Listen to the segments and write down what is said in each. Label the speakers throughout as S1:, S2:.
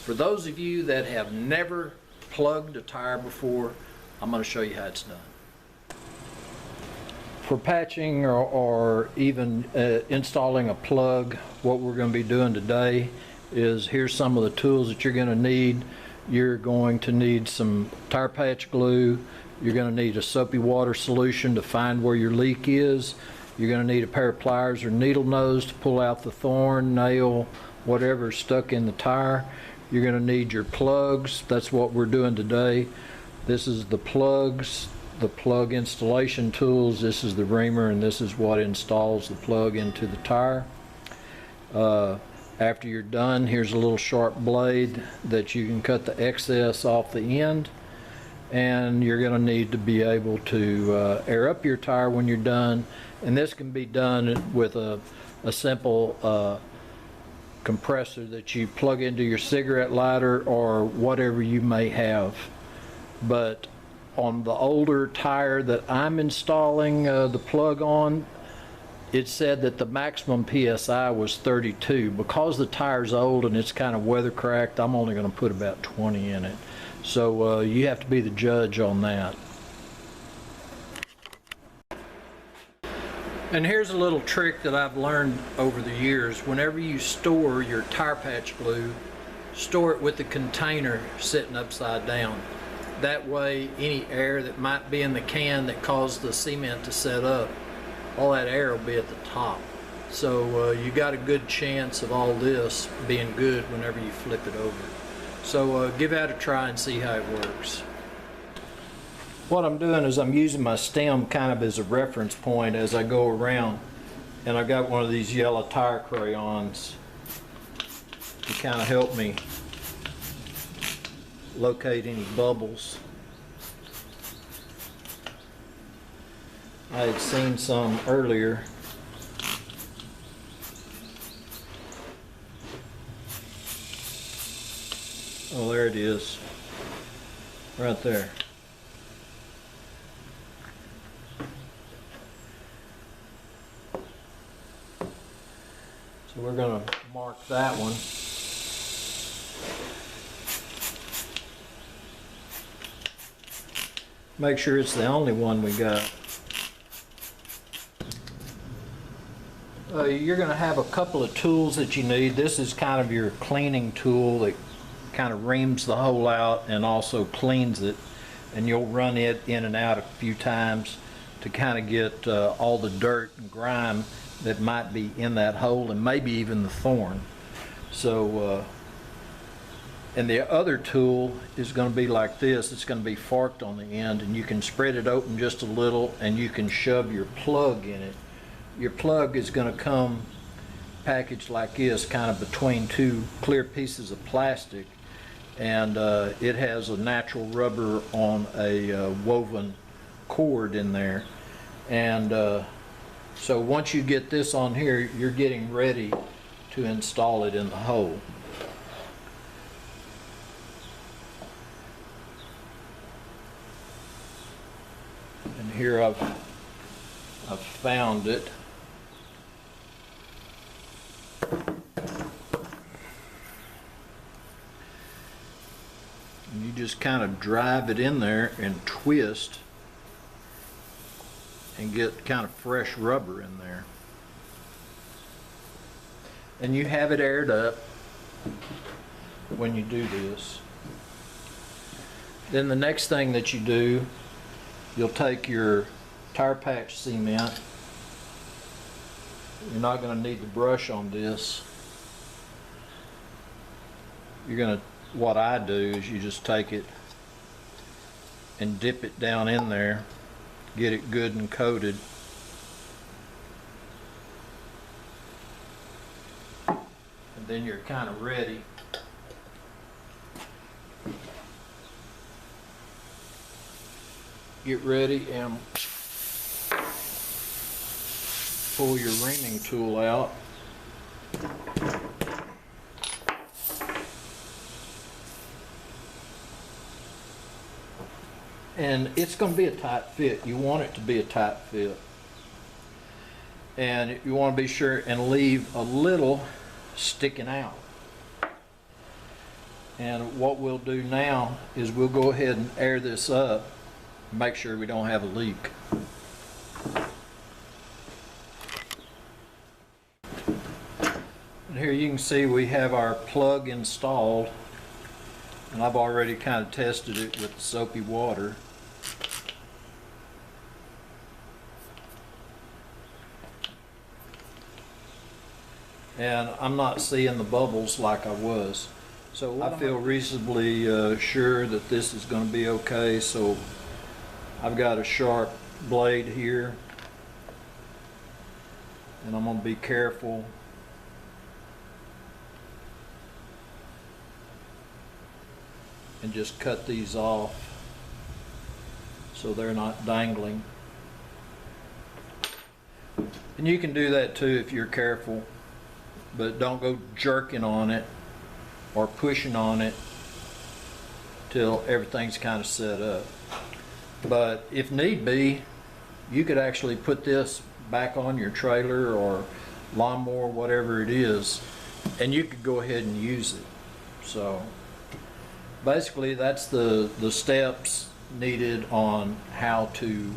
S1: For those of you that have never plugged a tire before, I'm going to show you how it's done. For patching or even installing a plug, what we're going to be doing today is, here's some of the tools that you're going to need. You're going to need some tire patch glue. You're going to need a soapy water solution to find where your leak is. You're going to need a pair of pliers or needle nose to pull out the thorn, nail, whatever is stuck in the tire. You're going to need your plugs. That's what we're doing today. This is the plugs, the plug installation tools. This is the reamer, and this is what installs the plug into the tire. After you're done, here's a little sharp blade that you can cut the excess off the end. And you're going to need to be able to air up your tire when you're done. And this can be done with a simple compressor that you plug into your cigarette lighter or whatever you may have. But on the older tire that I'm installing the plug on, it said that the maximum PSI was 32. Because the tire's old and it's kind of weather cracked, I'm only going to put about 20 in it. So you have to be the judge on that. And here's a little trick that I've learned over the years. Whenever you store your tire patch glue, store it with the container sitting upside down. That way any air that might be in the can that caused the cement to set up, all that air will be at the top. So you got a good chance of all this being good whenever you flip it over. So give that a try and see how it works. What I'm doing is I'm using my stem kind of as a reference point as I go around, and I've got one of these yellow tire crayons to kind of help me locate any bubbles. I had seen some earlier. Oh, there it is, right there. So we're going to mark that one. Make sure it's the only one we got. You're going to have a couple of tools that you need. This is kind of your cleaning tool that kind of reams the hole out and also cleans it, and you'll run it in and out a few times to kind of get all the dirt and grime that might be in that hole, and maybe even the thorn. So and the other tool is going to be like this. It's going to be forked on the end, and you can spread it open just a little and you can shove your plug in it. Your plug is going to come packaged like this, kind of between two clear pieces of plastic, and it has a natural rubber on a woven cord in there. And so once you get this on here, you're getting ready to install it in the hole. And here I've found it. And you just kind of drive it in there and twist and get kind of fresh rubber in there. And you have it aired up when you do this. Then the next thing that you do, you'll take your tire patch cement. You're not going to need the brush on this. You're going to, what I do is you just take it and dip it down in there, get it good and coated. And then you're kind of ready. Get ready and pull your reaming tool out. And it's going to be a tight fit. You want it to be a tight fit. And you want to be sure and leave a little sticking out. And what we'll do now is we'll go ahead and air this up, make sure we don't have a leak. And here you can see we have our plug installed, and I've already kind of tested it with the soapy water. And I'm not seeing the bubbles like I was. So I feel reasonably sure that this is going to be okay. So I've got a sharp blade here, and I'm going to be careful. And just cut these off so they're not dangling. And you can do that too if you're careful, but don't go jerking on it or pushing on it till everything's kind of set up. But if need be, you could actually put this back on your trailer or lawnmower, whatever it is, and you could go ahead and use it. So basically that's the steps needed on how to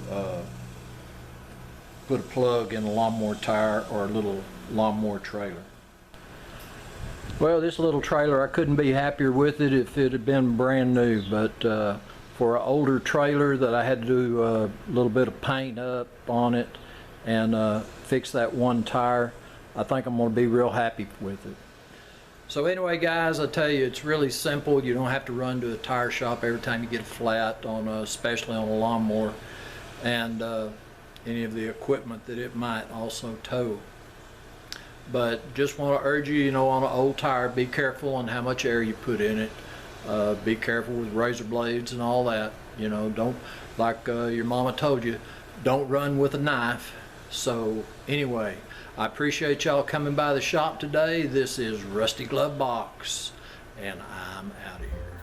S1: put a plug in a lawnmower tire or a little lawnmower trailer. Well, this little trailer, I couldn't be happier with it if it had been brand new, but for an older trailer that I had to do a little bit of paint up on it and fix that one tire, I think I'm going to be real happy with it. So anyway, guys, I tell you, it's really simple. You don't have to run to a tire shop every time you get a flat, especially on a lawnmower, and any of the equipment that it might also tow. But just want to urge you, on an old tire, be careful on how much air you put in it. Be careful with razor blades and all that. Don't, like your mama told you, don't run with a knife. So anyway, I appreciate y'all coming by the shop today. This is Rusty Glovebox, and I'm out of here.